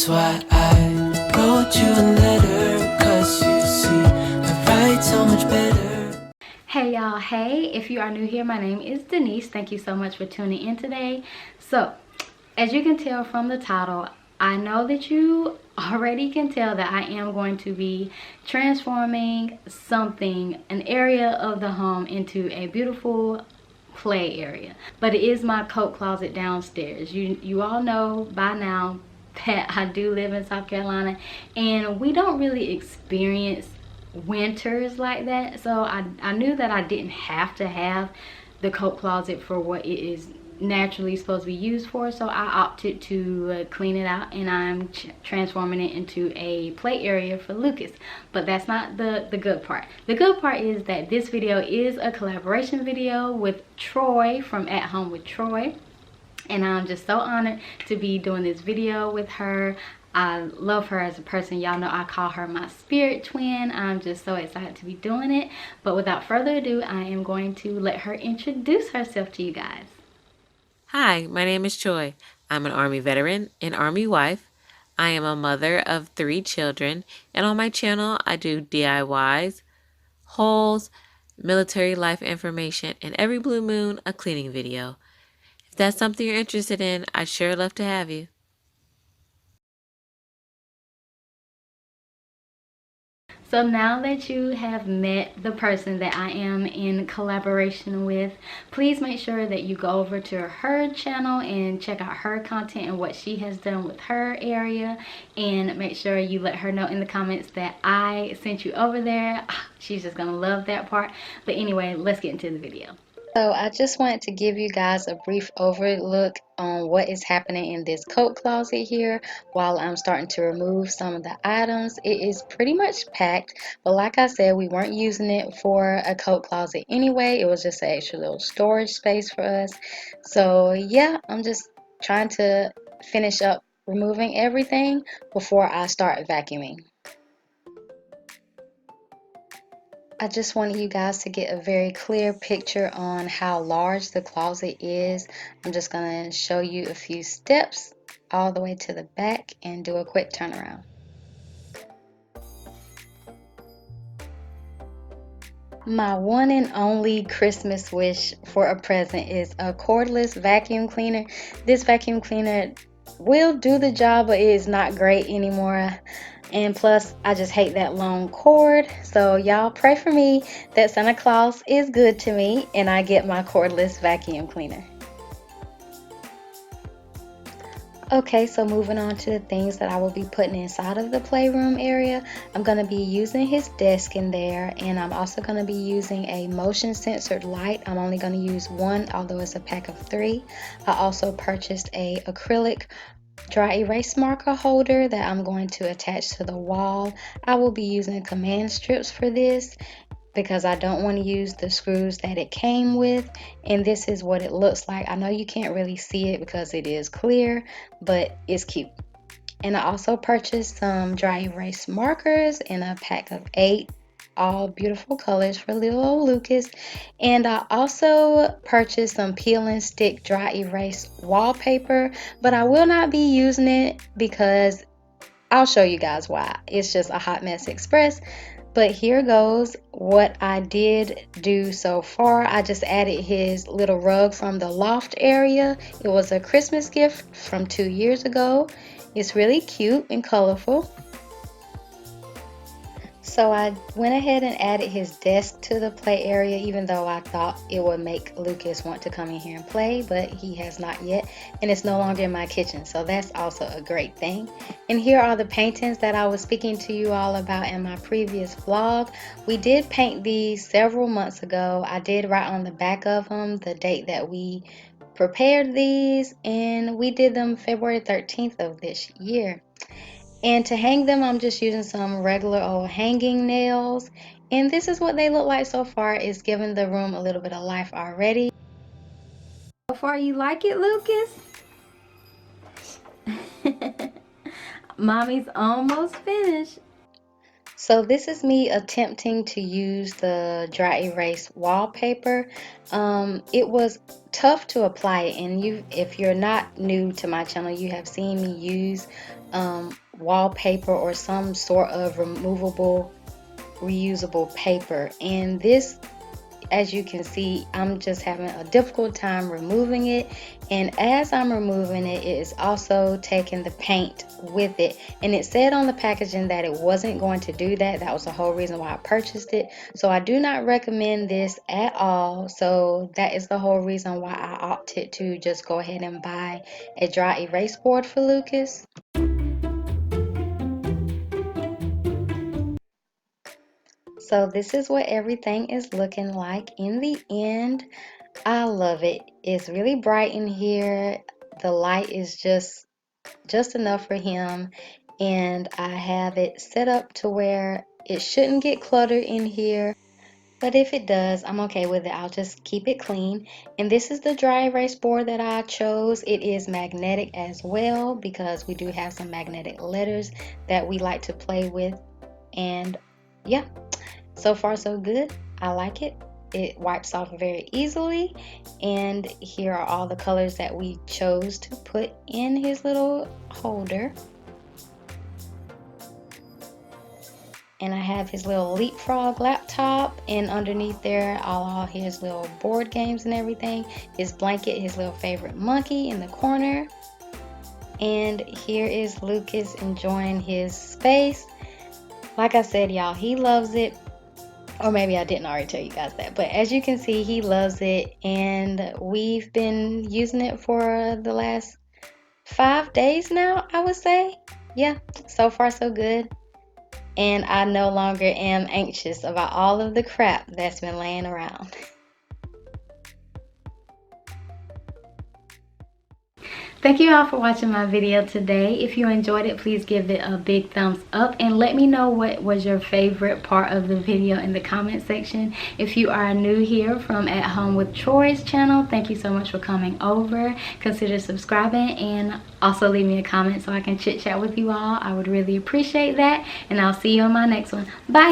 That's why I wrote you a letter, 'cause you see, I write so much better. Hey y'all, hey, if you are new here, my name is Denise. Thank you so much for tuning in today. So, as you can tell from the title, I know that you already can tell that I am going to be transforming something, an area of the home, into a beautiful play area. But it is my coat closet downstairs. You all know by now that I do live in South Carolina and we don't really experience winters like that, so I knew that I didn't have to have the coat closet for what it is naturally supposed to be used for, so I opted to clean it out, and I'm transforming it into a play area for Lucas. But that's not the good part. The good part is that this video is a collaboration video with Troy from At Home with Troy, and I'm just so honored to be doing this video with her. I love her as a person. Y'all know I call her my spirit twin. I'm just so excited to be doing it. But without further ado, I am going to let her introduce herself to you guys. Hi, my name is Joy. I'm an Army veteran and Army wife. I am a mother of 3 children, and on my channel I do DIYs, hauls, military life information, and every blue moon a cleaning video. If that's something you're interested in, I'd sure love to have you. So now that you have met the person that I am in collaboration with, please make sure that you go over to her channel and check out her content and what she has done with her area, and make sure you let her know in the comments that I sent you over there. She's just gonna love that part. But anyway, let's get into the video. So I just wanted to give you guys a brief overlook on what is happening in this coat closet here while I'm starting to remove some of the items. It is pretty much packed, but like I said, we weren't using it for a coat closet anyway. It was just an extra little storage space for us. So yeah, I'm just trying to finish up removing everything before I start vacuuming. I just wanted you guys to get a very clear picture on how large the closet is. I'm just going to show you a few steps all the way to the back and do a quick turnaround. My one and only Christmas wish for a present is a cordless vacuum cleaner. This vacuum cleaner will do the job, but it is not great anymore. And plus, I just hate that long cord. So y'all pray for me that Santa Claus is good to me and I get my cordless vacuum cleaner. Okay, so moving on to the things that I will be putting inside of the playroom area. I'm going to be using his desk in there, and I'm also going to be using a motion censored light. I'm only going to use one, although it's a pack of 3. I also purchased a acrylic dry erase marker holder that I'm going to attach to the wall. I will be using command strips for this because I don't want to use the screws that it came with, and this is what it looks like. I know you can't really see it because it is clear, but it's cute. And I also purchased some dry erase markers in a pack of 8, all beautiful colors for little old Lucas. And I also purchased some peel and stick dry erase wallpaper, but I will not be using it because I'll show you guys why. It's just a hot mess express. But here goes what I did do so far. I just added his little rug from the loft area. It was a Christmas gift from 2 years ago. It's really cute and colorful. So I went ahead and added his desk to the play area, even though I thought it would make Lucas want to come in here and play, but he has not yet, and it's no longer in my kitchen, so that's also a great thing. And here are the paintings that I was speaking to you all about in my previous vlog. We did paint these several months ago. I did write on the back of them the date that we prepared these, and we did them February 13th of this year. And to hang them, I'm just using some regular old hanging nails. And this is what they look like so far. It's giving the room a little bit of life already. So far, you like it, Lucas? Mommy's almost finished. So this is me attempting to use the dry erase wallpaper. It was tough to apply it, and if you're not new to my channel, you have seen me use wallpaper or some sort of removable, reusable paper. And this, as you can see, I'm just having a difficult time removing it. And as I'm removing it, it is also taking the paint with it. And it said on the packaging that it wasn't going to do that. That was the whole reason why I purchased it. So I do not recommend this at all. So that is the whole reason why I opted to just go ahead and buy a dry erase board for Lucas. So this is what everything is looking like in the end. I love it. It's really bright in here. The light is just enough for him, and I have it set up to where it shouldn't get cluttered in here, but if it does, I'm okay with it. I'll just keep it clean. And this is the dry erase board that I chose. It is magnetic as well because we do have some magnetic letters that we like to play with. And yeah, so far so good. I like it. It wipes off very easily. And here are all the colors that we chose to put in his little holder. And I have his little Leapfrog laptop, and underneath there all his little board games and everything. His blanket, his little favorite monkey in the corner. And here is Lucas enjoying his space. Like I said, y'all, he loves it. Or maybe I didn't already tell you guys that, but as you can see, he loves it, and we've been using it for the last 5 days now, I would say. Yeah, so far so good. And I no longer am anxious about all of the crap that's been laying around. Thank you all for watching my video today. If you enjoyed it, please give it a big thumbs up and let me know what was your favorite part of the video in the comment section. If you are new here from At Home with Troy's channel, thank you so much for coming over. Consider subscribing and also leave me a comment so I can chit chat with you all. I would really appreciate that, and I'll see you on my next one. Bye!